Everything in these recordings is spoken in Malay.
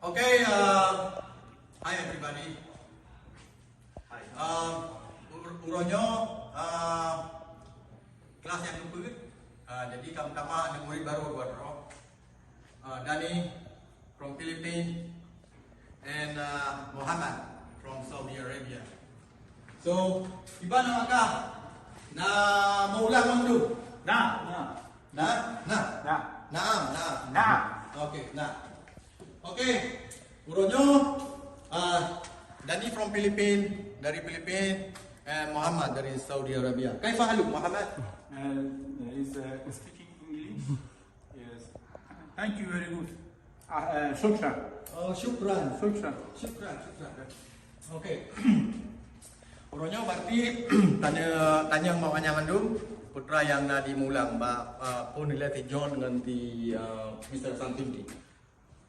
Okay, hi everybody. Hi. Uronyo kelas yang keempat. Jadi kamu-kamu ada murid baru buat roh. Dani from Philippine and Muhammad from Saudi Arabia. So, iba na ka na maulang dulu. Na. Okay, Okay, uronyo Dani from Philippine, dari Philippine, and Muhammad dari Saudi Arabia. Kaifa haluk Muhammad? Is speaking English? Yes. Thank you very good. Shukran. Oh, syukran. Shukran. Okay. Uronyo berarti tanya mau mandu putra yang dah dimulang pun nilai ti John dengan ti Mr. Santinti.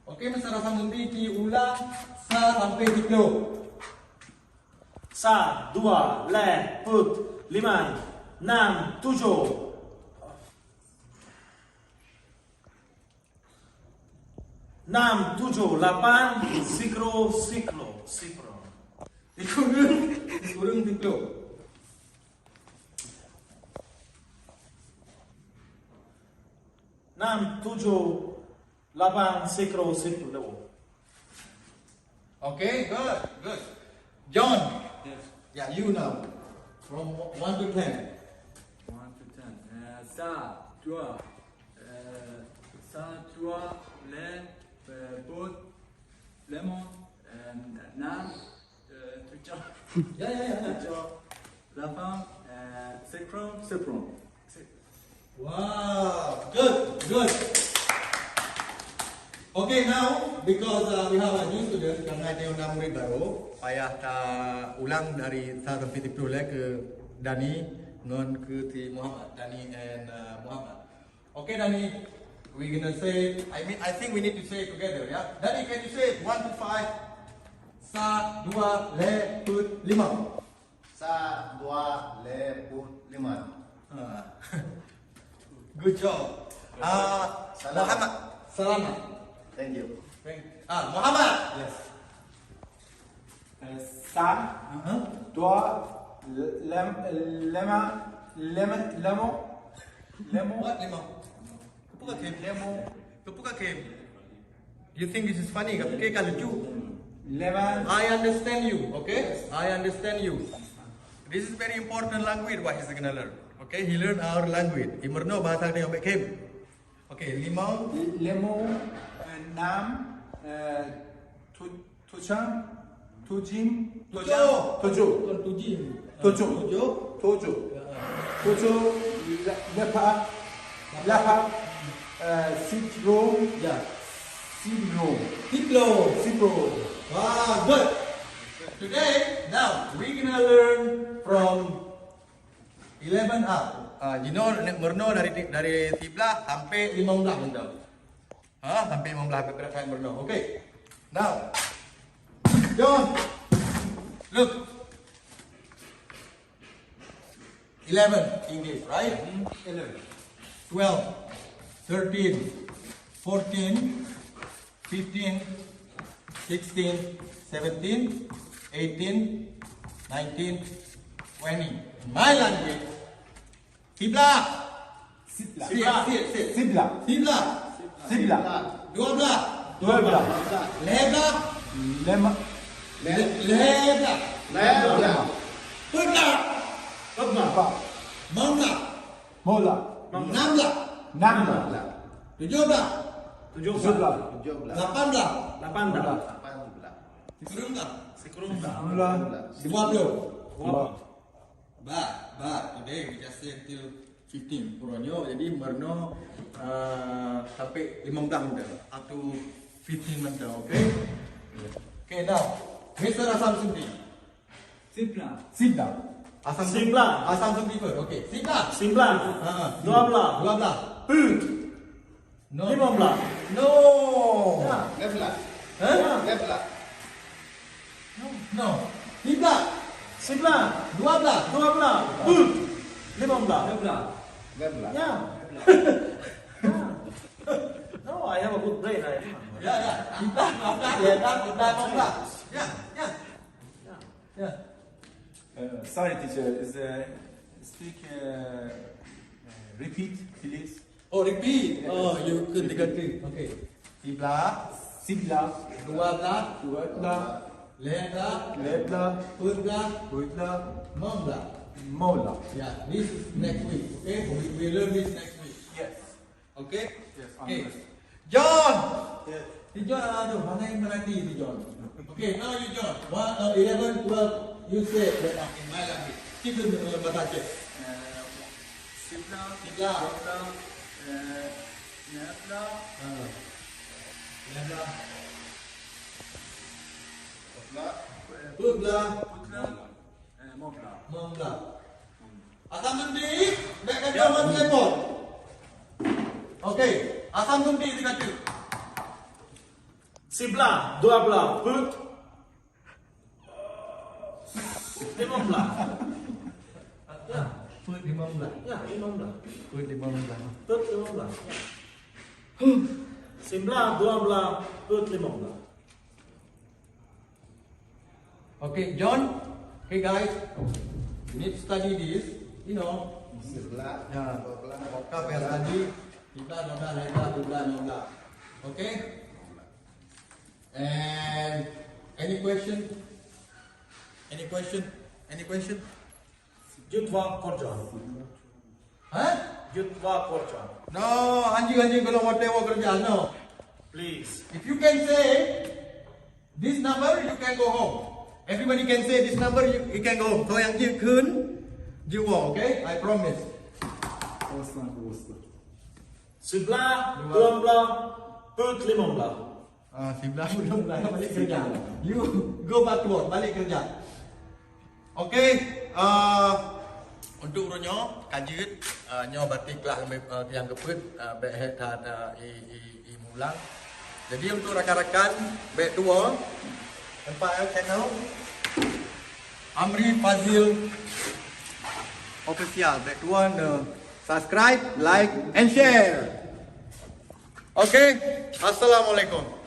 Okey, Mr. Santinti ti ulang sa sampai 10. 1, 2, 3, 4, 5, 6, 7. 6, 7, 8, 9, 10. Dikurung 10. 6, 7, 8, 10. Okay, good. John. Yes. Yeah, you now. From 1 to 10. 1 to 10. Ça, toi, lait, pot, lemon, nam, tucha. Yeah. La femme, citron. Wow, good. Okay, now because we have a new student karena dia nak murid baru, payah ulang dari 150 ke Dani non ke ti Muhammad, Dani and Muhammad. Okay, Dani, we gonna say. I think we need to say it together, yeah. Dani, can you say 1 to 5? 1, 2, 3, 4, 5. 1, 2, 3, 4, 5. Good job. Muhammad, selamat. Thank you. Muhammad. Yes. Ça, toi, lemon. What lemon? Kepuka kem. You think this is funny? Kepuka kan lucu. Lemon. I understand you, okay? I understand you. This is very important language what he's gonna learn. Okay, he learn our language. Imerno bahasa dia ambek kem. Okay, limau. Lemon, nam, tucham, tujim, Tujo. tojo, lepa, citron, Ya. citron. Tiplo. Wow, good. Today, now we gonna learn from 11 up. Merno dari 13 sampai 15 benda. Sampai 15 pergerakan Merno. Okay. Now, John, look. 11 English, right? 12, 13, 14, 15, 16, 17, 18, 19, 20. In my language, Sibla. Dua belah. Leblah. Peblah. Mola. Namblah. 17. 17. 18. 18. 20. But today we just say till 15 Puronyo, jadi Merno sampai 15 menit up to 15 menit, okay? Okay, now Mr. Asam Sundi. Sibla. Asam Sundi first, okay. Sibla. 12, 12. No. 15. No. Leblah. No. Sibla. 12. 15. Leblah. Yeah. No, I have a good brain. Ya, ya. Kita makan ya, kita makan. Ya, ya. Ya. Sorry, teacher. Speak. Repeat, please. Oh, repeat. Oh, you ganti. Okay. 11, 11, 12, 12, 13, 13, 14, 14, 15. Mola. Yeah, this is next week. Okay, we learn this next week. Yes. Okay. Yes, Okay. understand. John. Yes. Si John, aduh, mana yang merhati si John? Okay, now you John. 11, 12, you say that in my language. Kita bahasa Aceh. 11, Mola. Asam mendi, baik kata orang telepon. Okay, asam mendi dia kata. 11, 12, put 15. Ya, Put 15. ya 15. Put 15. Put 15. 11, 12, put 15. Okay, John. Okay, guys. You need to study this. You know. 11, Ya. 12, Kau payah study. Kita dah. Okay. And any question? Any question? Any question? Jutwa korja. Huh? Jutwa korja. No, anjing kalau whatever kerja, no. Please. If you can say this number, you can go home. Everybody can say this number, you can go home. So yang dia kun, jiwa, okay? I promise. 11, 12, put 15. Sebelah belum lah balik kerja. You go back to work, balik kerja. Okay, untuk ronyo kajut nyo batik lah yang keput baik ada i mulang. Jadi untuk rakan-rakan baik tua tempat channel Amri Fazil official baik tua subscribe, like and share. Okay, assalamualaikum.